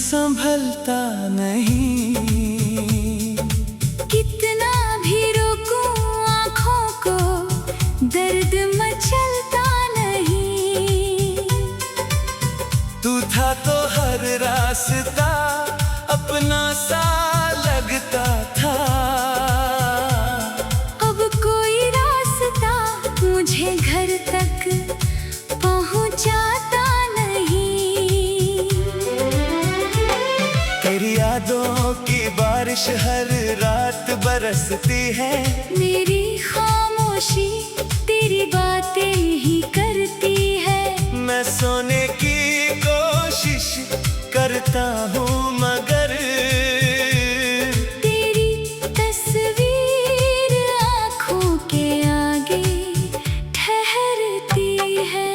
संभलता नहीं। कितना भी रोकूं आँखों को, दर्द मचलता नहीं। तू था तो हर रास्ता अपना सा लगता था। अब कोई रास्ता मुझे घर तक पहुँचाता नहीं। तेरी यादों की बारिश हर रात बरसती है। मेरी खामोशी तेरी बातें ही करती है। मैं सोने की कोशिश करता हूँ मगर तेरी तस्वीर आँखों के आगे ठहरती है।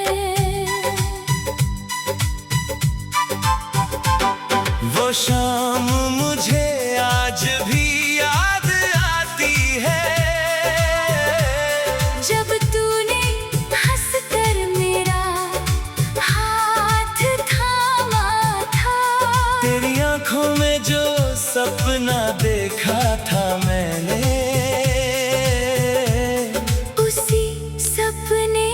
वो शाम मुझे आज भी याद आती है, जब तूने हंसकर मेरा हाथ थामा था। तेरी आंखों में जो सपना देखा था मैंने, उसी सपने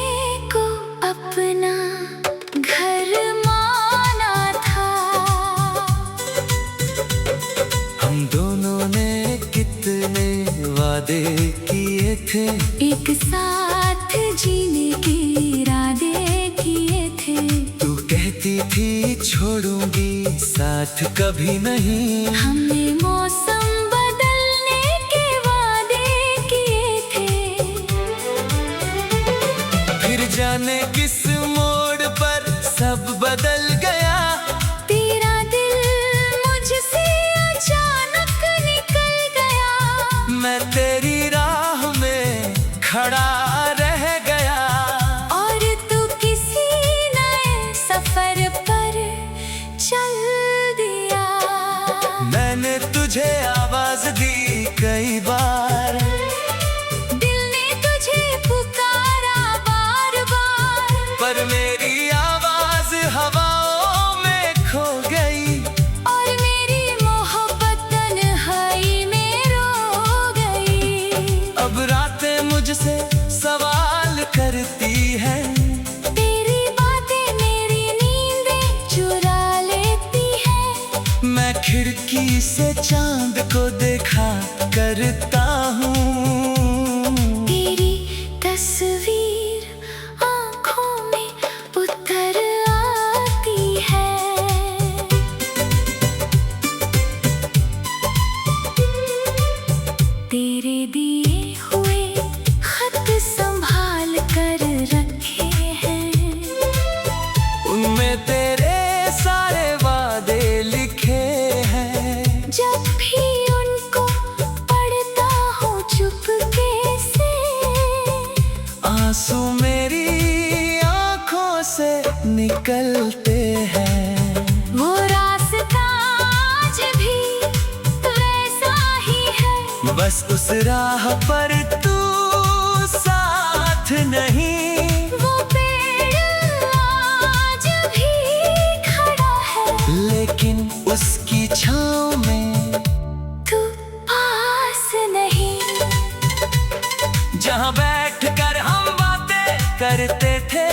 को अपना घर माना था। हम दोनों ने कितने वादे किए थे, एक साथ जीने के इरादे किए थे। तू कहती थी छोड़ूंगी साथ कभी नहीं। हमने मौसम बदलने के वादे किए थे। फिर जाने किस मोड़ पर सब बदल गया। तेरा दिल मुझसे अचानक निकल गया। मैं तेरी राह में खड़ा रह गया। और तू किसी नए सफर पर चल दिया। मैंने तुझे आवाज दी कई बार, दिल ने तुझे पुकारा बार बार। पर मेरी आवाज हवाओं में खो गई। और मेरी मोहब्बत तन्हाई में रो गई। अब रातें मुझसे सवाल करती है। तेरी बातें मेरी नींदें चुरा लेती है। मैं खिड़की से चांद को देखा करता हूँ। तेरी तस्वीर आँखों में उतर आती है। तेरे दिए हुए खत संभाल कर रखे हैं। उनमें तेरे सारे वादे लिखे हैं। जब भी उनको पढ़ता हूँ चुपके से, आंसू मेरी आंखों से निकलते हैं। वो रास्ता आज भी वैसा ही है। बस उस राह पर तू साथ नहीं। वो पेड़ आज भी खड़ा है, लेकिन उसकी छाँव में तू पास नहीं। जहाँ बैठकर हम बातें करते थे,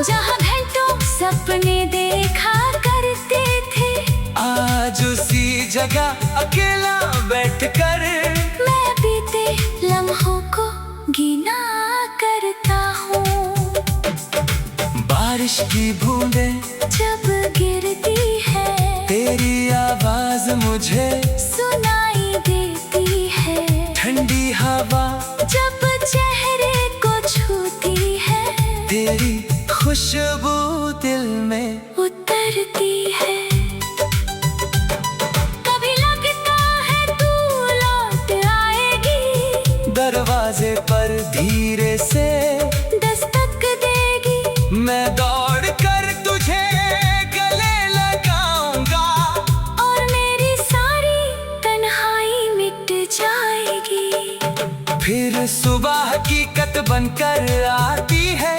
जहाँ घंटों सपने देखा करते थे, आज उसी जगह अकेला बैठकर मैं बीते लम्हों को गिना करता हूँ। बारिश की बूंदें जब गिरती है, तेरी आवाज मुझे सुनाई देती है। ठंडी हवा जब चेहरे को छूती है, तेरी खुशबू दिल में उतरती है। कभी लगता है तू लौट आएगी, दरवाजे पर धीरे से दस्तक देगी। मैं दौड़ कर तुझे गले लगाऊंगा। और मेरी सारी तन्हाई मिट जाएगी। फिर सुबह हकीकत बनकर आती है।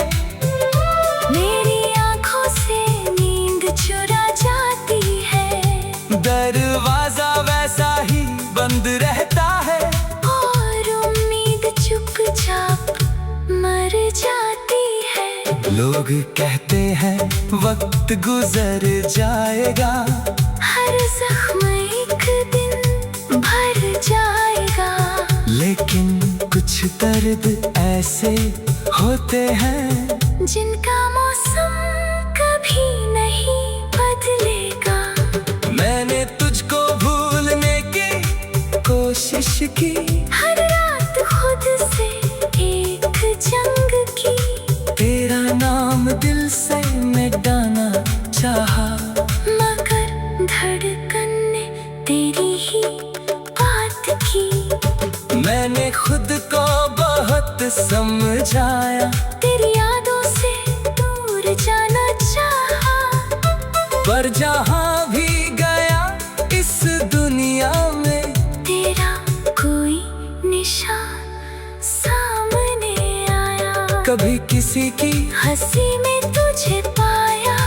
मेरी आँखों से नींद चुरा जाती कहते हैं वक्त गुजर जाएगा, हर जख्म एक दिन भर जाएगा। लेकिन कुछ दर्द ऐसे होते हैं जिनका मौसम कभी नहीं बदलेगा। मैंने तुझको भूलने की कोशिश की, हर रात खुद से एक जंग की। तेरा नाम दिल से मिटाना चाहा, मगर धड़कन ने तेरी ही बात की। मैंने खुद को बहुत समझाया, तेरी यादों से दूर जाना चाहा। पर जहाँ भी गया इस दुनिया में तेरा कोई निशान सामने आया। कभी किसी की हंसी में तुझे पाया,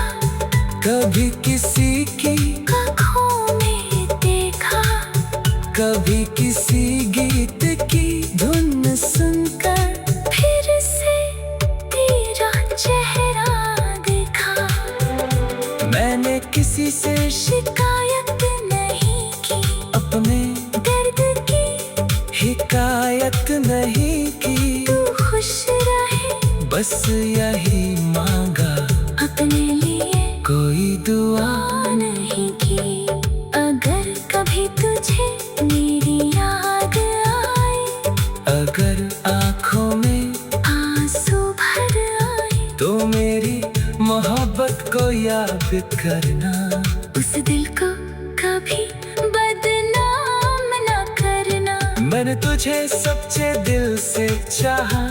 कभी किसी की आँखों में देखा। कभी किसी गीत की धुन सुनकर फिर से तेरा चेहरा देखा। मैंने किसी से शिकायत नहीं की, अपने दर्द की हिकायत नहीं की। तू खुश रहे बस यही मांगा, अपने लिए कोई दुआ नहीं की। अगर कभी तुझे मेरी याद आए, अगर आँखों में आंसू भर आए, तो मेरी मोहब्बत को याद करना। उस दिल को कभी बदनाम न करना। मैंने तुझे सच्चे दिल से चाहा,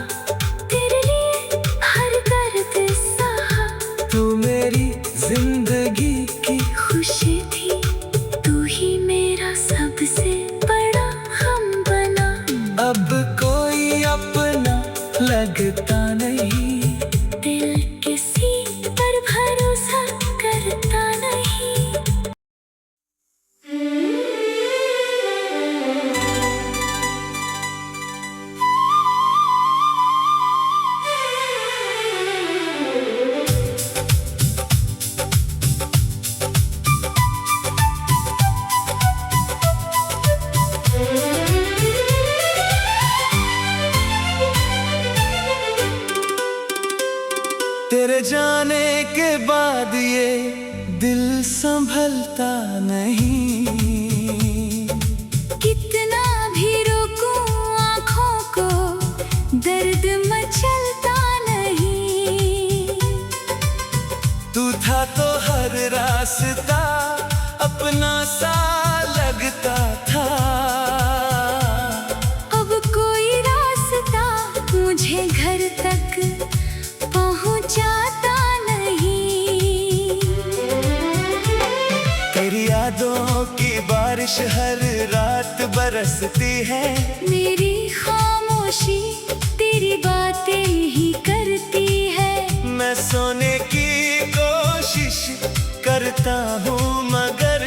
तेरे लिए हर दर्द सहा। तू मेरी जिंदगी की खुशी थी, तू ही मेरा सबसे बड़ा हम बना। अब कोई अपना लगता नहीं, दिल किसी पर भरोसा करता नहीं। तेरे जाने के बाद ये दिल संभलता नहीं। कितना भी रोकूं आँखों को, दर्द मचलता नहीं। तू था तो हर रास्ता अपना सा लगता था। अब कोई रास्ता मुझे घर तक पहुँचाता नहीं। तेरी यादों की बारिश हर रात बरसती है। मेरी खामोशी तेरी बातें ही करती है। मैं सोने की कोशिश करता हूँ मगर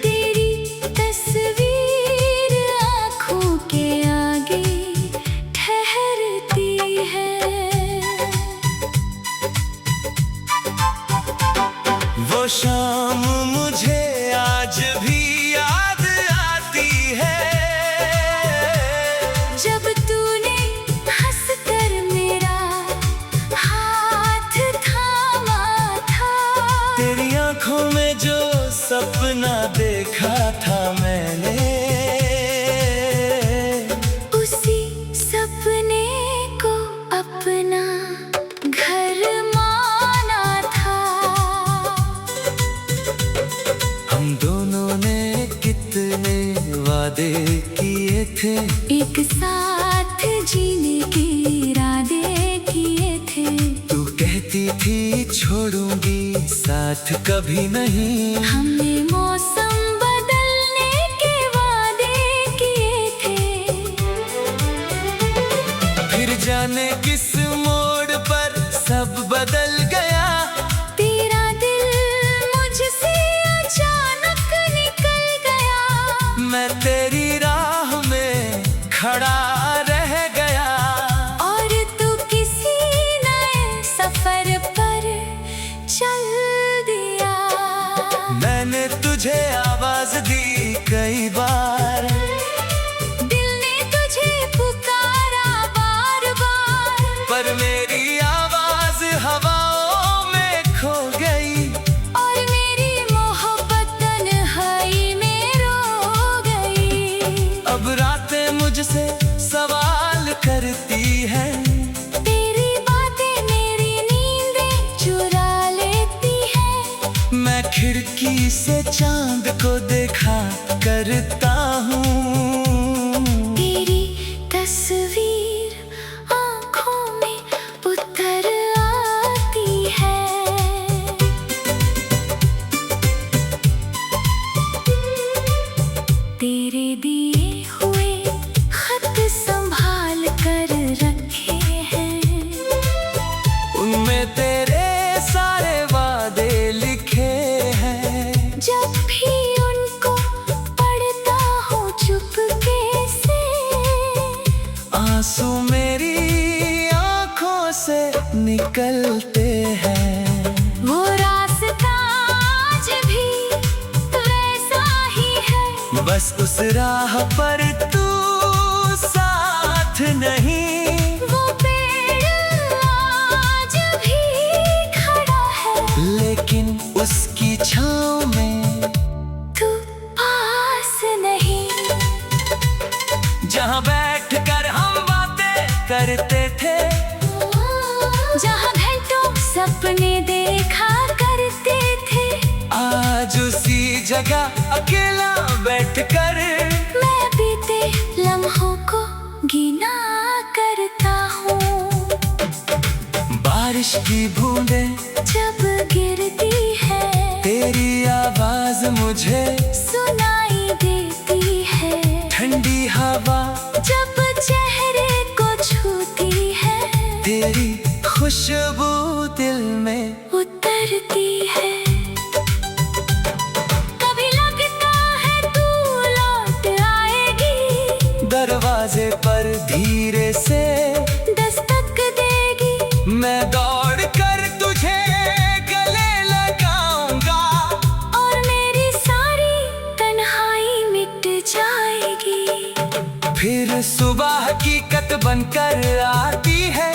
तेरी तस्वीर आँखों के आगे ठहरती है। वो शाम मुझे आज भी याद आती है, जब तूने हंसकर मेरा हाथ थामा था। तेरी आंखों में जो सपना देखा था मैंने, उसी सपने को अपना घर माना था। हम दोनों ने कितने वादे किए थे, एक साथ जीने के इरादे किए थे। तू कहती थी छोड़ूंगी साथ कभी नहीं। हमने मौसम बदलने के वादे किए थे। फिर जाने किस मोड़ पर सब बदल गया। तेरा दिल मुझसे अचानक निकल गया। मैं तेरी राह में खड़ा रह गया। और तू किसी नए मैंने तुझे आवाज दी कई बार, दिल ने तुझे पुकारा बार बार, पर मेरी आवाज हवाओं में खो गई। और मेरी मोहब्बत तन्हाई में रो गई। अब रातें मुझसे सवाल करती हैं, तेरी बातें मेरी नींदें चुरा लेती हैं। मैं खिड़की से चांद को देखा करता हूँ। तेरी तस्वीर आँखों में उतर आती है। तेरे दिए हुए खत संभाल कर रखे हैं। उनमें तेरे सारे वादे लिखे हैं। जब भी उनको पढ़ता हूँ चुपके से, आंसू मेरी आंखों से निकलते हैं। वो रास्ता आज भी वैसा ही है। बस उस राह पर तू साथ नहीं। वो पेड़ आज भी खड़ा है, लेकिन उसकी छाँव में तू पास नहीं। जहाँ बैठ कर हम बातें करते थे, जहाँ घंटों सपने देखा करते थे, आज उसी जगह अकेला बैठकर मैं बीते लम्हों को गिना करता हूँ। बारिश की बूंदें जब गिरती है, तेरी आवाज मुझे सुनाई देती है। ठंडी हवा जब चेहरे को छूती है, तेरी खुशबू दिल में उतरती है। कभी लगता है तू लौट आएगी, दरवाजे पर धीरे से दस्तक देगी। मैं दौड़ कर तुझे गले लगाऊंगा, और मेरी सारी तन्हाई मिट जाएगी। फिर सुबह हकीकत बनकर आती है।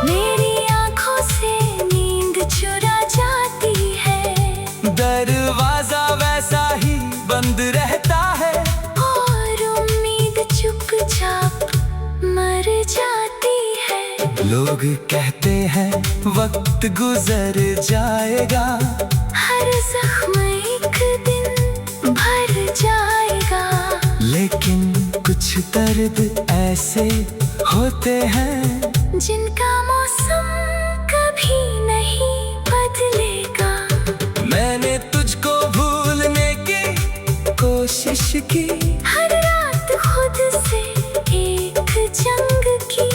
मेरी आंखों से नींद चुरा जाती है, दरवाजा वैसा ही बंद रहता है। और उम्मीद चुपचाप मर जाती है। लोग कहते हैं वक्त गुजर जाएगा, हर जख्म एक दिन भर जाएगा। लेकिन कुछ दर्द ऐसे होते हैं जिनका मौसम कभी नहीं बदलेगा। मैंने तुझको भूलने की कोशिश की, हर रात खुद से एक जंग की।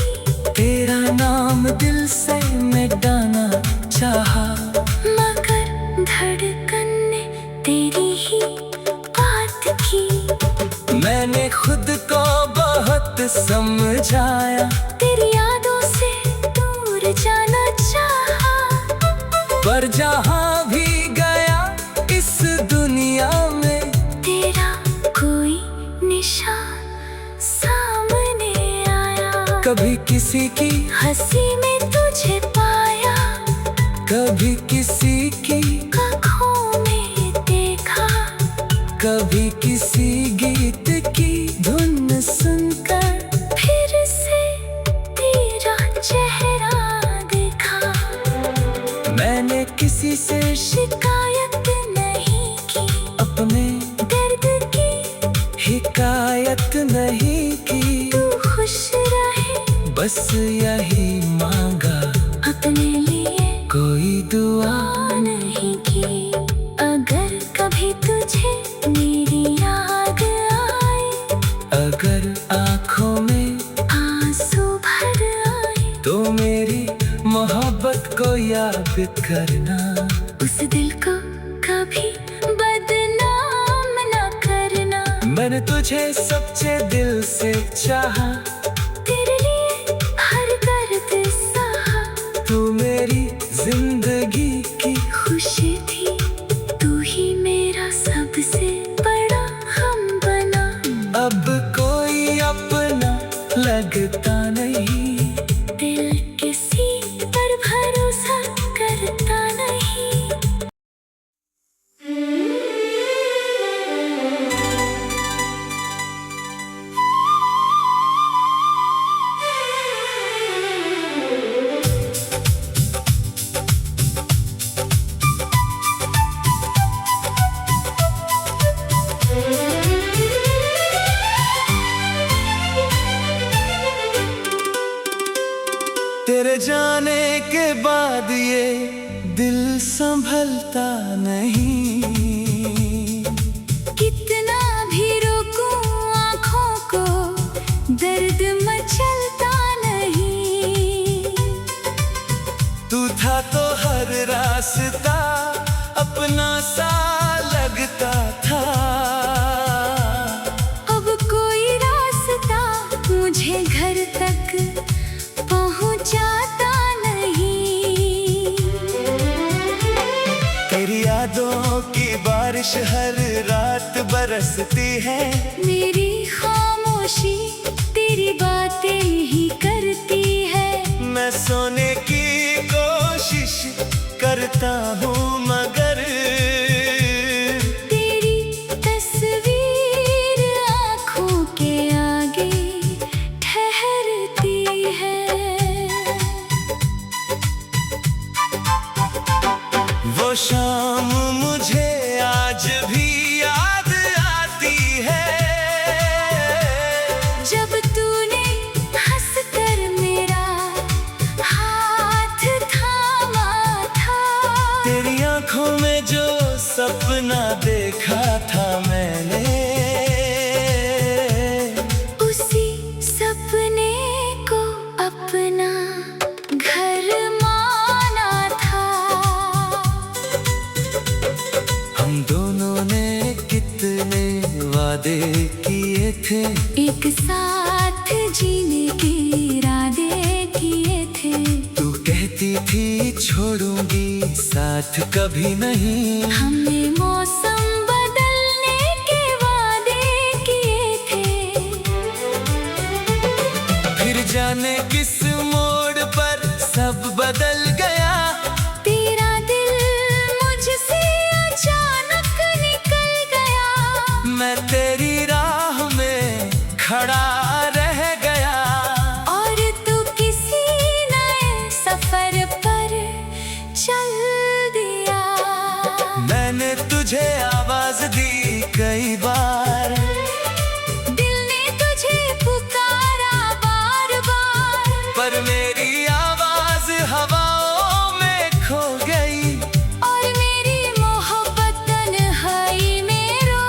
तेरा नाम दिल से मिटाना चाहा, मगर धड़कन ने तेरी ही बात की। मैंने खुद को बहुत समझाया, तेरी यादों से दूर जाना चाहा। पर जहाँ भी गया इस दुनिया में तेरा कोई निशान सामने आया। कभी किसी की हंसी में तुझे पाया, कभी किसी की आँखों में देखा। कभी किसी गीत की धुन सुनकर फिर से तेरा चेहरा देखा। मैंने किसी से शिकायत नहीं की, अपने दर्द की हिकायत नहीं की। तू खुश रहे, बस यही मांगा, अपने लिए कोई दुआ नहीं की। अगर कभी तुझे मेरी याद आए, अगर आँखों में आंसू भर आए, तो मेरी मोहब्बत को याद करना। उस दिल को कभी बदनाम न करना। मैंने तुझे सच्चे दिल से चाहा, तेरे लिए हर दर्द सहा। तू मेरी जिंदगी की खुशी थी, तू ही मेरा सबसे बड़ा हम बना। अब कोई अपना लगता नहीं, दिल किसी पर भरोसा करता नहीं। तेरे जाने के बाद ये दिल संभलता नहीं। कितना भी रोकूं आँखों को, दर्द मचलता नहीं। तू था तो हर रास्ता अपना सा लगता था। अब कोई रास्ता मुझे घर तक पहुँचाता नहीं। तेरी यादों की बारिश हर रात बरसती है। मेरी खामोशी तेरी बातें ही करती है। मैं सोने की कोशिश करता हूँ मगर तेरी तस्वीर आँखों के आगे ठहरती है। वो शाम मुझे आज भी याद आती है, जब तूने हंसकर मेरा हाथ थामा था। तेरी आंखों में जो सपना देखा था मैंने, उसी सपने को अपना घर माना था। हम दोनों ने कितने वादे किए थे, एक साथ जीने के इरादे किए थे। तू कहती थी छोड़ूंगी साथ कभी नहीं। हमने मौसम बदलने के वादे किए थे। फिर जाने किस मोड़ पर सब बदल गया। तेरा दिल मुझसे अचानक निकल गया। मैं तेरी राह में खड़ा रह गया। और तू किसी नए सफर पर चल दिया। मैंने तुझे आवाज दी कई बार, दिल ने तुझे पुकारा बार बार। पर मेरी आवाज हवाओं में खो गई। और मेरी मोहब्बत तन्हाई में रो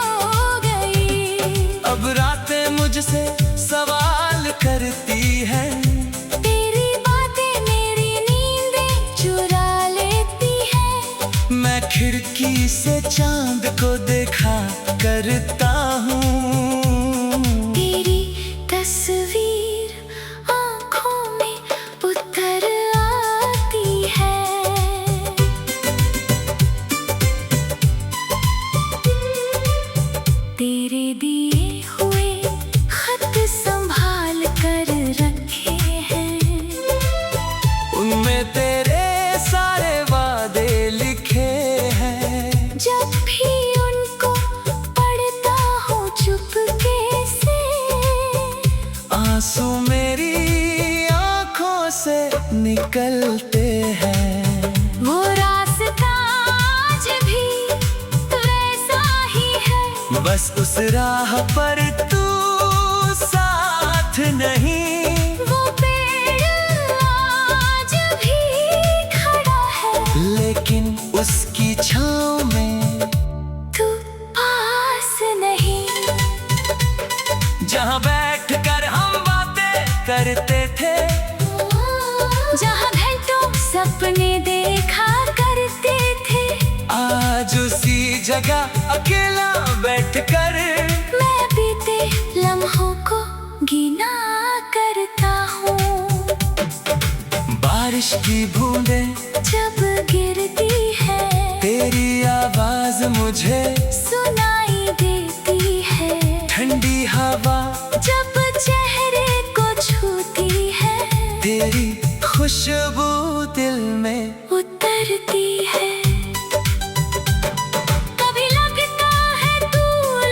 गई। अब रातें मुझसे सवाल करती हैं, तेरी बातें मेरी नींदें चुरा लेती हैं। मैं खिड़की से चांद को देखा करता हूँ। तेरी तस्वीर आँखों में उतर आती है। तेरे दिए हुए खत संभाल कर रखे हैं। उनमें तेरे सारे वादे लिखे हैं। जब भी उनको पढ़ता हूँ चुपके से, आंसू मेरी आंखों से निकलते हैं। वो रास्ता आज भी वैसा ही है। बस उस राह पर तू साथ नहीं। वो पेड़ आज भी खड़ा है, लेकिन उसकी छाँव में तू पास नहीं। जहाँ बैठकर हम बातें करते थे, जहाँ घंटों सपने देखा करते थे। आज उसी जगह अकेला बैठकर मैं बीते लम्हों को गिना करता हूँ। बारिश की बूंदें जब गिरती है, तेरी आवाज मुझे सुनाई देती है, ठंडी हवा जब चेहरे को छूती है, तेरी खुशबू दिल में उतरती है। कभी लगता है तू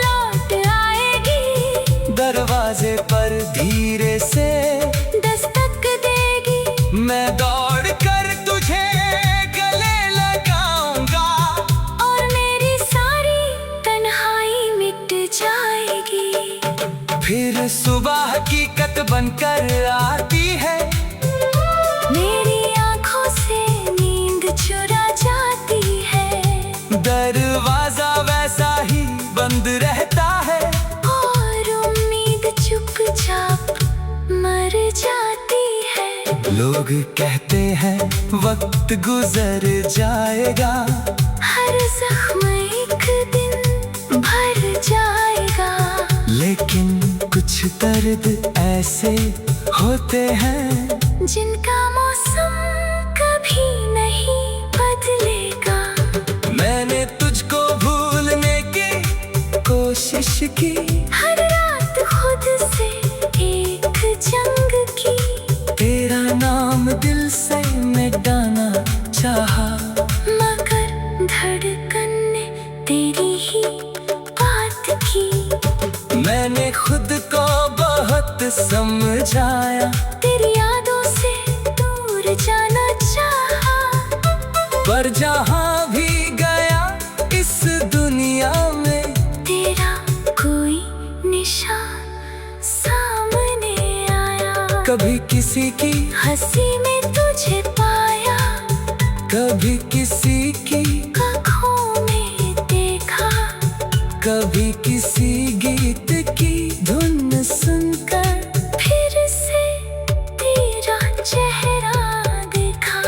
लौट आएगी, दरवाजे पर धीरे से दस्तक देगी। मैं दौड़ कर तुझे गले लगाऊंगा, और मेरी सारी तन्हाई मिट जाएगी। फिर सुबह हकीकत बनकर आती है, मेरी आंखों से नींद चुरा जाती है, दरवाजा वैसा ही बंद रहता है, और उम्मीद चुपचाप मर जाती है। लोग कहते हैं वक्त गुजर जाएगा, हर जख्म एक दिन भर जाएगा, लेकिन कुछ दर्द ऐसे होते हैं जिनका मौसम कभी नहीं बदलेगा। मैंने तुझको भूलने की कोशिश की, हर रात खुद से एक जंग की, तेरा नाम दिल से मिटाना चाहा, मगर धड़कन ने तेरी ही बात की। मैंने खुद को बहुत समझाया, तेरी यादों से दूर जाना चाहा, पर जहाँ भी गया इस दुनिया में तेरा कोई निशान सामने आया। कभी किसी की हंसी में तुझे पाया, कभी किसी की आँखों में देखा, कभी किसी गीत की धुन सुनकर फिर से तेरा चेहरा देखा।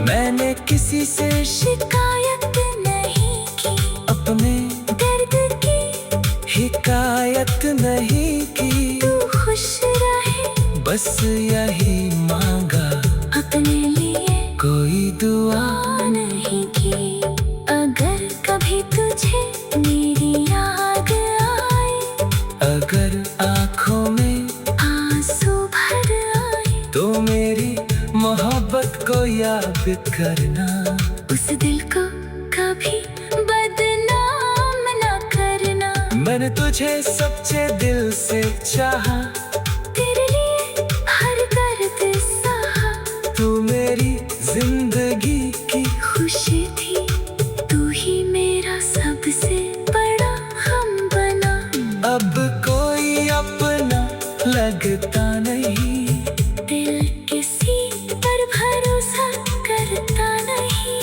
मैंने किसी से शिकायत नहीं की, अपने दर्द की हिकायत नहीं की, तू खुश रहे बस यही मांगा, अपने लिए कोई दुआ नहीं की। अगर कभी तुझे मेरी याद आए, अगर आँखों में आंसू भर आए, तो मेरी मोहब्बत को याद करना, उस दिल को कभी बदनाम न करना। मैंने तुझे सच्चे दिल से चाहा, तेरे लिए हर दर्द सहा, तू मेरी जिंदगी की खुशी थी, तू ही मेरा सबसे बड़ा हम बना। अब कोई अपना लगता नहीं, दिल किसी पर भरोसा करता नहीं।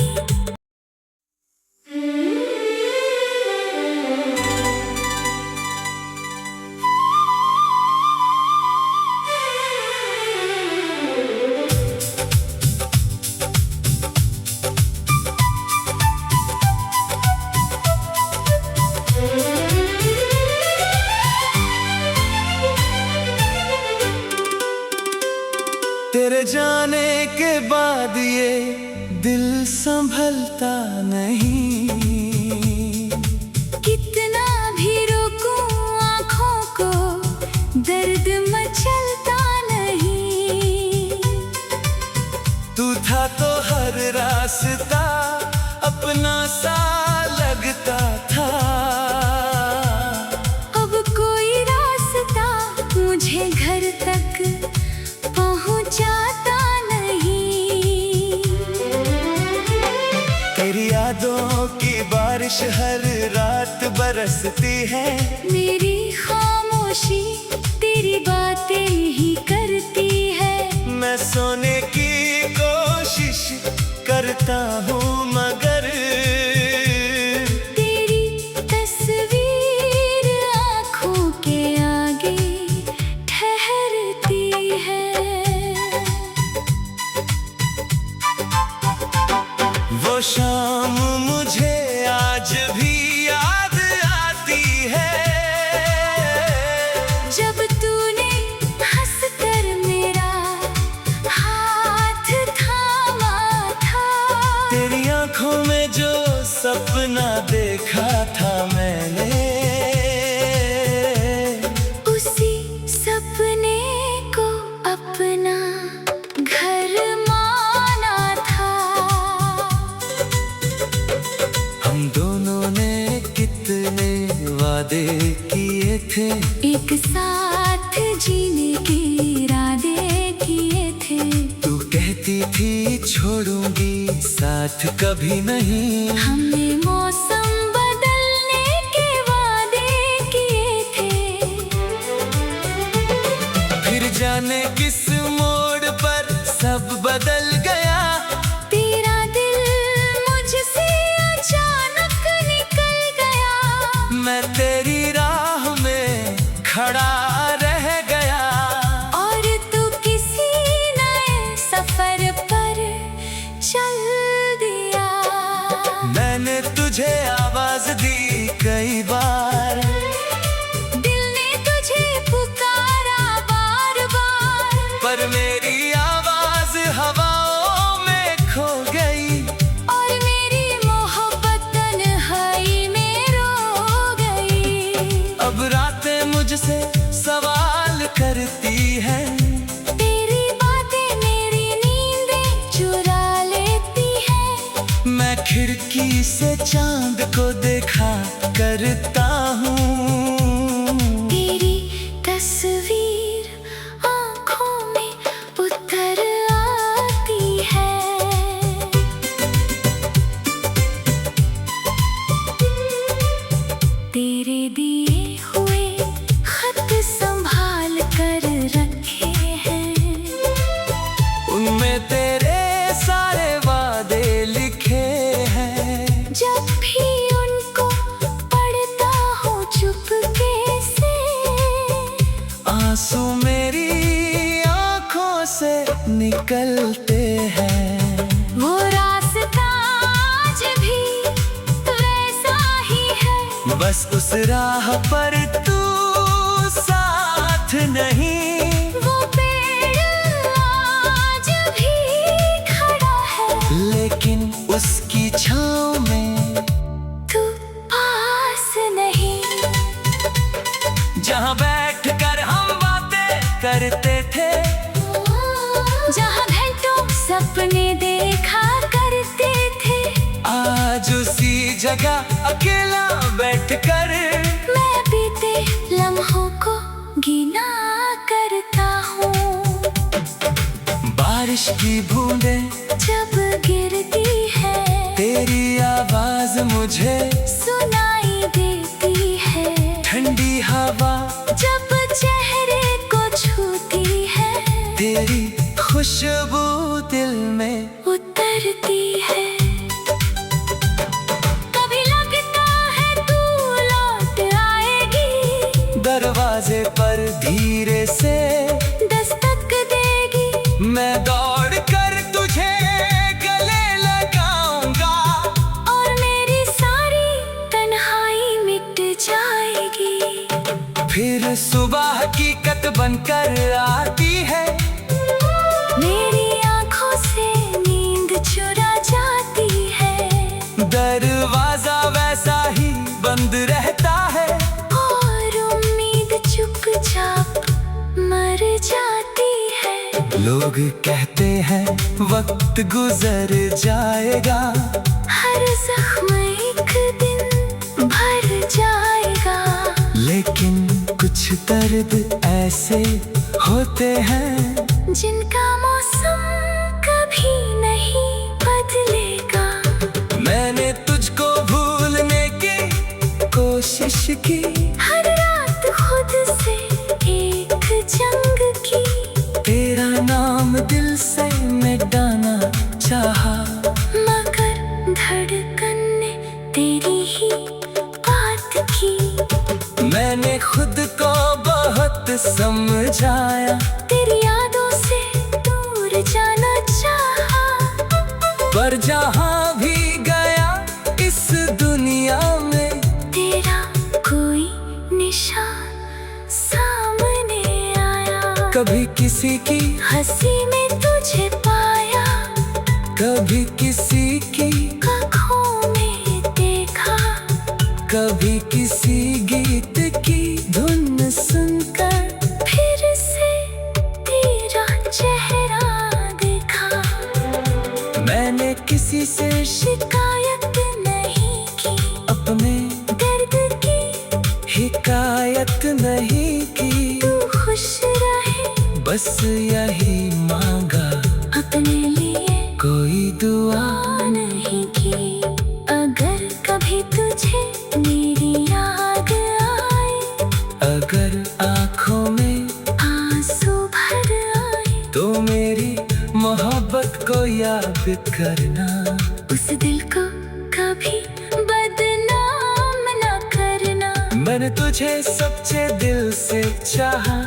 तेरे जाने के बाद ये दिल संभलता नहीं, कितना भी रोकूं आँखों को, दर्द मचलता नहीं। तू था तो हर रास्ता अपना सा लगता था, अब कोई रास्ता मुझे घर तक पहुँचाता नहीं। तेरी यादों की बारिश हर रात बरसती है, मेरी खामोशी तेरी बातें ही करती है। मैं सोने की कोशिश करता हूँ मगर तेरी तस्वीर आँखों के आगे ठहरती है। वो शाम मुझे आज भी याद आती है, जब तूने हंसकर मेरा हाथ थामा था। तेरी आंखों में जो साथ कभी नहीं। हमने मौसम बदलने के वादे किए थे, फिर जाने किस मोड़ पर सब बदल गया। तेरा दिल मुझसे अचानक निकल गया। मैं तेरी राह में खड़ा रह गया, और तू किसी नए सफर पर चल दिया। मैंने तुझे आवाज दी कई बार, दिल ने तुझे पुकारा बार बार, पर मेरी आवाज हवाओं में खो गई। और मेरी मोहब्बत तन्हाई में रो गई। अब रातें मुझसे सवाल करती हैं, तेरी बातें मेरी नींदें चुरा लेती हैं। मैं खिड़की से चांद को देखा करता हूँ। तेरी तस्वीर आँखों में उतर आती है। तेरे दिए हुए खत संभाल कर रखे हैं, उनमें तेरे सारे वादे लिखे हैं। जब भी उनको पढ़ता हूँ चुपके से, आंसू मेरी आंखों से निकलते हैं। वो रास्ता आज भी वैसा ही है, बस उस राह पर तू साथ नहीं। वो पेड़ आज भी खड़ा है, लेकिन उसकी छाँव में तू पास नहीं। जहाँ बैठकर हम बातें करते थे, जहाँ घंटों सपने देखा करते थे, आज उसी जगह अकेला बैठकर मैं बीते लम्हों को गिना करता हूँ। बारिश की बूंदें जब गिरती है, तेरी आवाज मुझे सुनाई देती है। ठंडी हवा जब चेहरे को छूती है, तेरी खुशबू दिल में उतरती है। कभी लगता है तू लौट आएगी, दरवाजे पर धीरे से दस्तक देगी। मैं दौड़ कर तुझे गले लगाऊंगा, और मेरी सारी तन्हाई मिट जाएगी। फिर सुबह हकीकत बनकर आती है। मेरी आंखों से नींद चुरा जाती है, दरवाजा वैसा ही बंद रहता है, और उम्मीद चुपचाप मर जाती है। लोग कहते हैं वक्त गुजर जाएगा, हर जख्म एक दिन भर जाएगा। लेकिन कुछ दर्द ऐसे होते हैं जिनका मौसम कभी नहीं बदलेगा। मैंने तुझको भूलने की कोशिश की, हर रात खुद से एक जंग की। तेरा नाम दिल से मिटाना चाहा, मगर धड़कन ने तेरी ही बात की। मैंने खुद को बहुत समझाया, तेरी यादों से दूर जाना चाहा। पर जहाँ भी गया इस दुनिया में, तेरा कोई निशान सामने आया। कभी किसी की हंसी में तुझे पाया, कभी किसी की आँखों में देखा। कभी किसी गीत की धुन सुनकर फिर से तेरा चेहरा देखा। मैंने किसी से शिकायत नहीं की, अपने दर्द की हिकायत नहीं की। तू खुश रहे, बस यही मांगा, अपने लिए कोई दुआ नहीं। तुझे मेरी याद आए, अगर आँखों में आंसू भर आए, तो मेरी मोहब्बत को याद करना। उस दिल को कभी बदनाम न करना। मैंने तुझे सच्चे दिल से चाहा,